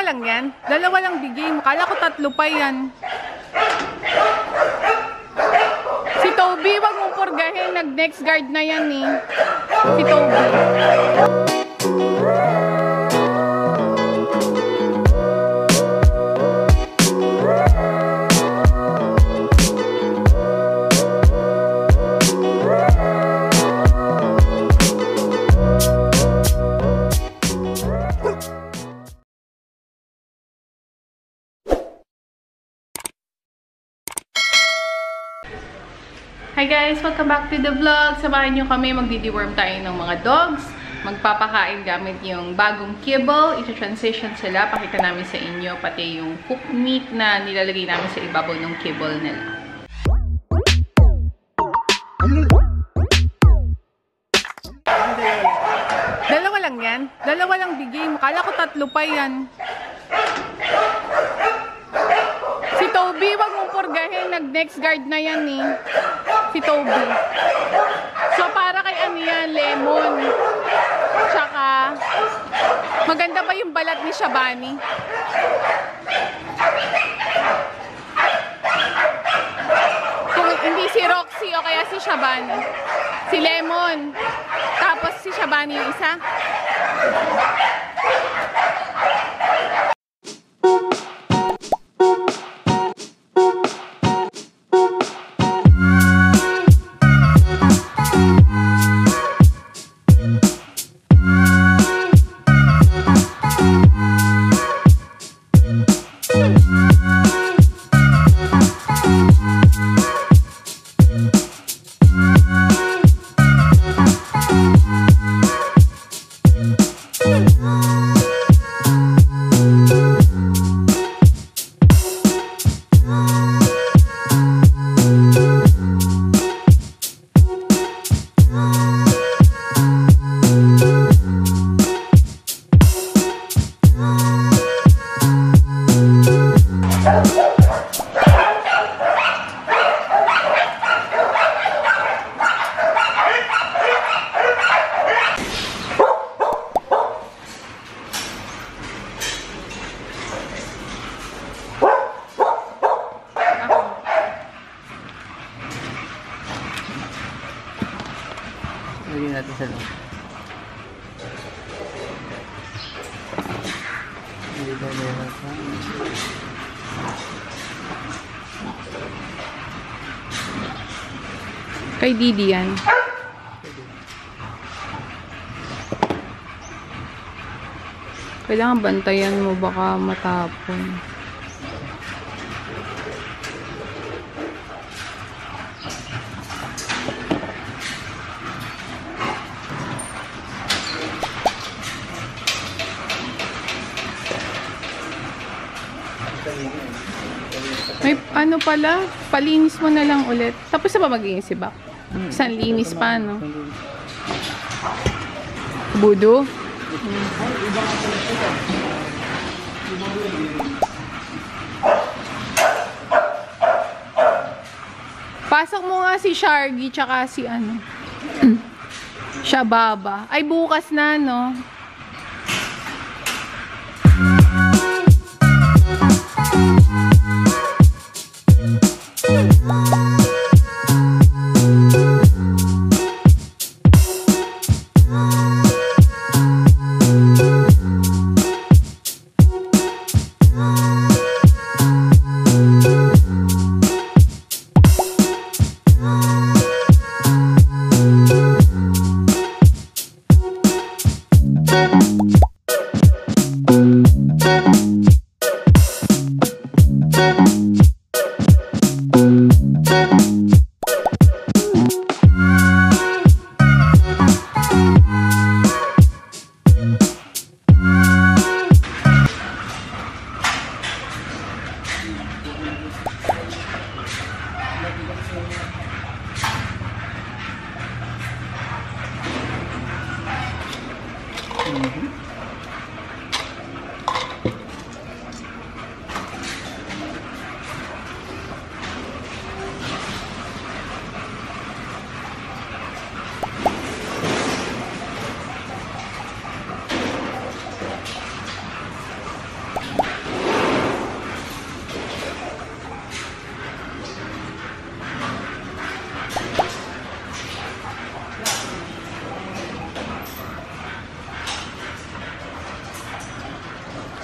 lang yan? Dalawa lang bigay mo. Kala ko tatlo pa yan. Si Toby, wag mong purgahin. Nag-next guard na yan eh. Si Toby. Hi guys! Welcome back to the vlog. Samahan nyo kami, magdi-deworm tayo ng mga dogs. Magpapakain gamit yung bagong kibble. Ito-transition sila. Pakita namin sa inyo pati yung cooked meat na nilalagay namin sa ibabaw ng kibble nila. Dalawa lang yan? Dalawa lang bigay mo. Kala ko tatlo pa yan. Si Toby, wag mong purgahin. Nag-next guard na yan eh. Si Toby. So, para kay ano yan, lemon. Tsaka, maganda ba yung balat ni Shabani? Kung hindi si Roxy o kaya si Shabani. Si Lemon. Tapos si Shabani yung isa. Lagyan natin sa loob. Kay Didi yan. Kailangan bantayan mo, baka matapon. May ano pala, palinis mo na lang ulit. Tapos na ba magiging sibak? Isang linis pa, no? Budo? Pasok mo nga si Shargy tsaka si ano. Shababa. Ay, bukas na, no?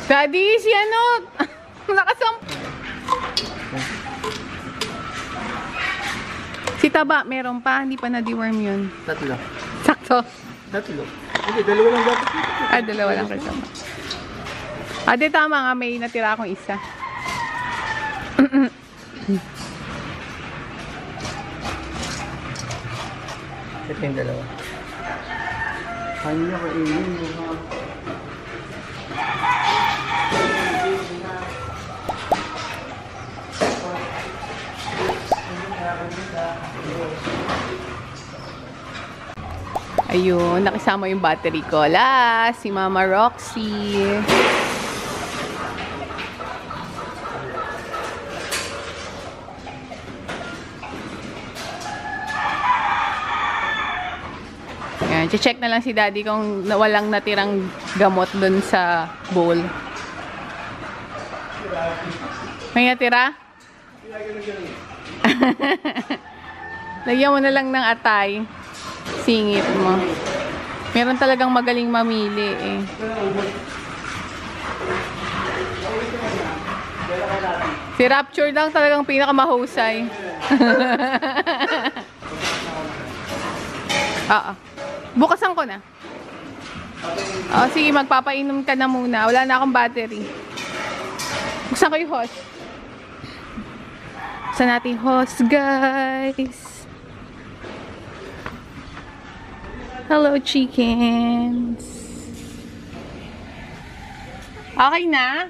Daddy, si ano? Nakasam... Si Taba, meron pa. Hindi pa na-deworm yun. Tatlo. Sakto. Tatlo. Hindi, dalawa lang dapat. Dalawa lang kasama. Di tama nga. May natira akong isa. Ito yung dalawa. Kanya kainin mo. Ayun, nakisama yung battery ko. Si Mama Roxy. Ayan, check na lang si Daddy kung walang natirang gamot dun sa bowl. May natira? Lagyan mo na lang ng atay. Singit mo. Meron talagang magaling mamili eh. Si Rapture lang talagang pinakamahusay. Bukasan ko na. Sige, magpapainom ka na muna. Wala na akong battery. Buksan ko yung hose. Buksan natin yung hose, guys. Hello, chickens. Okay na?